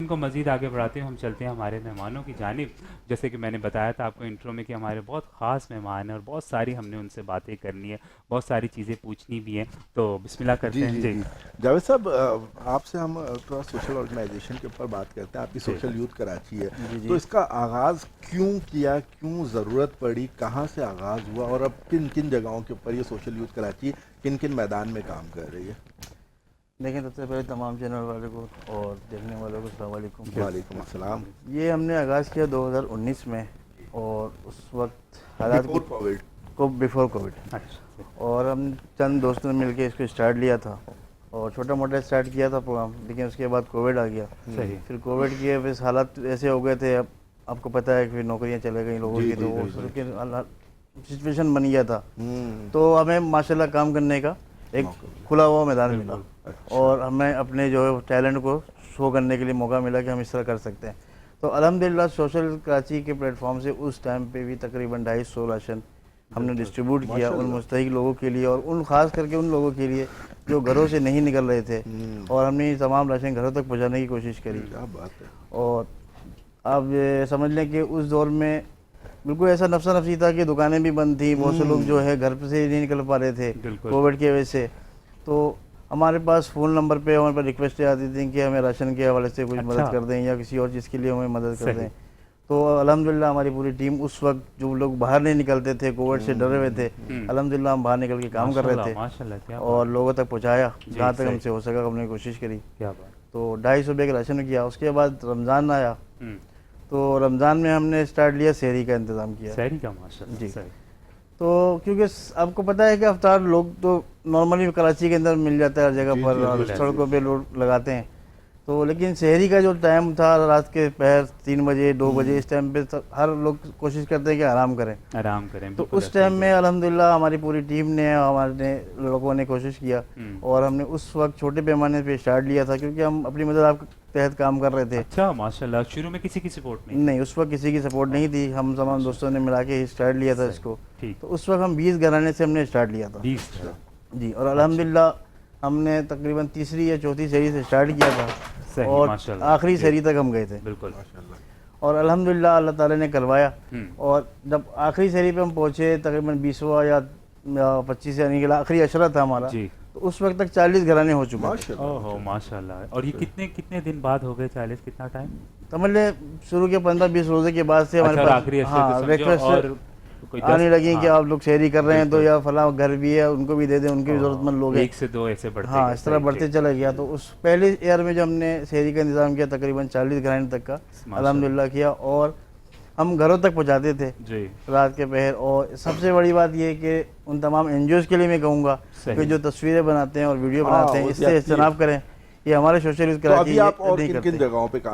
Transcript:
को मज़ीद आगे बढ़ाते हुए हम चलते हैं हमारे मेहमानों की जानिब। जैसे कि मैंने बताया था आपको इंट्रो में कि हमारे बहुत ख़ास मेहमान हैं और बहुत सारी हमने उनसे बातें करनी है, बहुत सारी चीज़ें पूछनी भी हैं। तो बिस्मिल्लाह जी करते हैं जी जी। जी। जावेद साहब, आपसे हम थोड़ा सोशल ऑर्गेनाइजेशन के ऊपर बात करते हैं। आपकी जी सोशल यूथ कराची है, जी तो जी। इसका आगाज़ क्यों किया, क्यों ज़रूरत पड़ी, कहाँ से आगाज़ हुआ और अब किन किन जगहों के ऊपर ये सोशल यूथ कराची किन किन मैदान में काम कर रही है? देखिए, सबसे पहले तमाम चैनल वाले को और देखने वालों को अस्सलाम वालेकुम। वालेकुम अस्सलाम। ये हमने आगाज़ किया 2019 में, और उस वक्त हालात बिफोर कोविड। को बिफोर कोविड। अच्छा। और हम चंद दोस्तों ने मिलकर इसको स्टार्ट लिया था और छोटा मोटा स्टार्ट किया था प्रोग्राम, लेकिन उसके बाद कोविड आ गया। सही। फिर कोविड के फिर हालात ऐसे हो गए थे, अब आपको पता है कि फिर नौकरियां चले गई लोगों जी की, तो जी वो जी जी। सिचुएशन बन गया था। हम्म। तो हमें माशाल्लाह काम करने का एक मौका मिला। खुला हुआ मैदान मिला, बिल्कुल। अच्छा। और हमें अपने जो है टैलेंट को शो करने के लिए मौका मिला कि हम इस तरह कर सकते हैं। तो अल्हम्दुलिल्लाह सोशल कराची के प्लेटफॉर्म से उस टाइम पे भी तकरीबन 250 राशन हमने डिस्ट्रीब्यूट किया उन माशाल्लाह। मुस्तहिक लोगों के लिए, और उन ख़ास करके उन लोगों के लिए जो घरों से नहीं निकल रहे थे, और हमने ये तमाम राशन घरों तक पहुंचाने की कोशिश करी। क्या बात है। और आप ये समझ लें कि उस दौर में बिल्कुल ऐसा नफसा नफसी था कि दुकानें भी बंद थी, बहुत से लोग जो है घर से ही नहीं निकल पा रहे थे बिल्कुल। कोविड की वजह से। तो हमारे पास फ़ोन नंबर पे हमारे पास रिक्वेस्टें आती थी कि हमें राशन के हवाले से कुछ मदद अच्छा। कर दें या किसी और चीज़ के लिए हमें मदद कर सही। दें। तो अल्हम्दुलिल्लाह हमारी पूरी टीम उस वक्त, जो लोग बाहर नहीं निकलते थे, कोविड से डरे हुए थे, अल्हम्दुलिल्लाह हम बाहर निकल के काम कर रहे थे माशाल्लाह, क्या और बात। लोगों तक पहुँचाया जी, जहाँ तक सही। हमसे हो सका, हमने कोशिश करी। क्या बात। तो 250 रुपये का राशन किया। उसके बाद रमज़ान आया, हम्म। तो रमज़ान में हमने स्टार्ट लिया सहरी का इंतज़ाम किया। सहरी का माशाल्लाह। जी। सही। तो क्योंकि आपको पता है कि अफ्तार लोग तो नॉर्मली कराची के अंदर मिल जाता है हर जगह जी, पर, जी, और जी, सड़कों पे लोग लगाते हैं। तो लेकिन शहरी का जो टाइम था रात के पहर 3 बजे 2 बजे, इस टाइम पे हर लोग कोशिश करते हैं कि आराम करें। आराम करें, तो बिल्कुल उस ऐसा टाइम ही में है। अल्हम्दुलिल्लाह हमारी पूरी टीम ने, हमारे लोगों ने कोशिश किया, और हमने उस वक्त छोटे पैमाने पे स्टार्ट लिया था, क्योंकि हम अपनी मदद आप तहत काम कर रहे थे। अच्छा माशाल्लाह, शुरू में किसी की सपोर्ट नहीं? नहीं, उस वक्त किसी की सपोर्ट नहीं थी, हम तमाम दोस्तों ने मिला के स्टार्ट लिया था सही। इसको। ठीक। तो उस वक्त हम 20 घराने से हमने स्टार्ट लिया था 20। जी। और अल्हम्दुलिल्लाह हमने तकरीबन तीसरी या चौथी शहरी से स्टार्ट किया था, सही और माशाल्लाह। आखिरी जी, शहरी तक हम गए थे, बिल्कुल। माशाल्लाह। और अल्हम्दुलिल्लाह अल्लाह ताला ने करवाया। हम्म। और जब आखिरी शहरी पे हम पहुँचे, तकरीबन 20वां या 25 यानी कि आखिरी अशरा था हमारा, जी। तो उस वक्त तक 40 घराने हो चुके थे। माशाल्लाह। ओहो माशाल्लाह। और ये कितने कितने दिन बाद हो गए 40? कितना टाइम? समझ ले शुरू के 15-20 रोजे के बाद से अच्छा, हमारे और पास आखिरी अशरे हाँ तो समझो, रिक्वेस्ट और कोई 10। आने लगी कि हाँ, आप लोग शहरी कर रहे हैं तो बिल्कुल। या फलां घर भी है उनको भी दे दें, उनके भी ओहो, ज़रूरतमंद लोग हैं। 1 से 2 ऐसे बढ़ते हाँ, गए, इस तरह सही, बढ़ते जी। चला गया। तो उस पहले ईयर में जो हमने शहरी का इंतज़ाम किया, तकरीबन 40 घराने तक का माशाल्लाह। अल्हम्दुलिल्लाह किया, और हम घरों तक पहुँचाते थे जी। रात के पहर। और सबसे बड़ी बात ये है कि उन तमाम एनजीओज़ के लिए मैं कहूँगा सही। कि जो तस्वीरें बनाते हैं और वीडियो हाँ, बनाते हैं, वो इससे ज्यादती है। इज्तनाब करें। ये हमारे सोशल यूथ तो कराची अभी ये आप और नहीं किन किन करते। जगहों पे काम